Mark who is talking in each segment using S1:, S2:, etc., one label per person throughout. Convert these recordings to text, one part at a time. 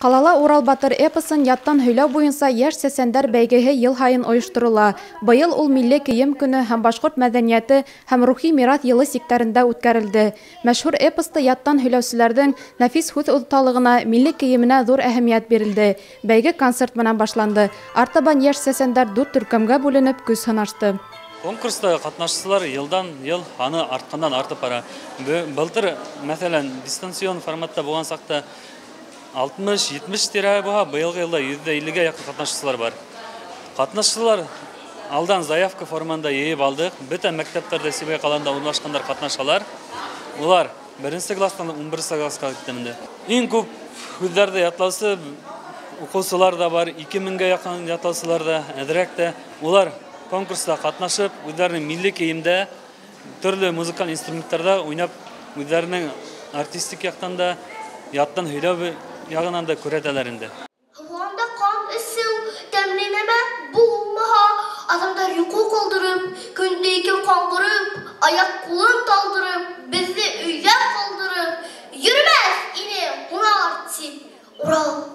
S1: Қалала Урал Батыр эпосын яттан һөйләү буенча яшь сәсәндәр бәйгеһе ел һайын оештырыла. Быел ул милли кием көне һәм башкорт мәдәнияте һәм рухи мирас йылы сиктәрендә үткәрелде. Мәшһүр эпосты яттан һөйләүчеләрнең нәфис һүз осталыгына, милли киеменә зур әһәмият бирелде. Бәйге концерт менән башланды. Артабан яшь сәсәндәр 4 төркемгә бүленеп күз сынашты.
S2: Конкурста катнашчылар елдан-ел аны арткандан артып бара. Былтыр, мәсәлән, дистанцион форматта булган сакта 60-70 тирә була, быелгы елда 150-гә якын катнашчылар бар. Катнашчылар алдан заявка формасында йыйып алдык. Бөтен мәктәпләрдә Сибай каласында урнашкандар катнашалар. Улар 1-нче класстан 11-нче класска киткәндә. Иң күп һүзләрдә ятлаучы укучылар да бар, 2000-гә якын ятлаучылар да, әдрәк тә. Улар конкурста катнашып, үзләренең милли киемдә, төрле музыкаль инструментларда уйнап, үзләренең артистик яктан да, яттан һөйләү ягынан да күрәтәләр инде.
S3: Һаванда кан эсеү, тәмләнмә булмаһа, адамдар юку калдырып, көндәге каңгырып, аяк-кулын талдырып, безне өйдә калдырып, йөрмәс ине кунар тип. Урал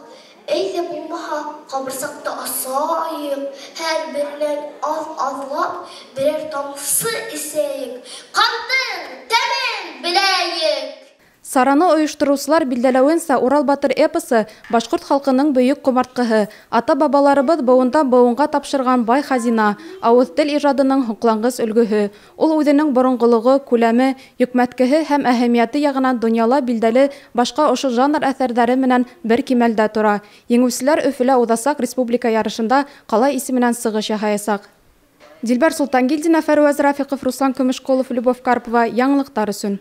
S3: әйдә булмаһа, кабырсакта асайык, һәр береннән аз-азлап, берәр тамчы исәек, кандын, тәмен беләек.
S1: Сараны оештыручылар билдәләвенчә, Урал Батыр эпосы башкорт халкының бөек кумарткыһы, ата-бабаларыбыз буынга тапшырган бай хазина, авыз тел иҗадының хуклангыч өлгеһе. Ул үзенең борынгылыгы, күләме, йөкмәткеһе һәм әһәмияте ягыннан дөньяла билдәле башка ошо жанр әсәрләре менән бер кимәлдә тора. Еңүчеләр Өфөлә узачак республика ярышында кала исеменнән чыгыш яһаячак. Дилбәр Султангилдина, Фәрваз Рафиков, Руслан Көмешколов, Любовь Карпова, яңалыктар өчен.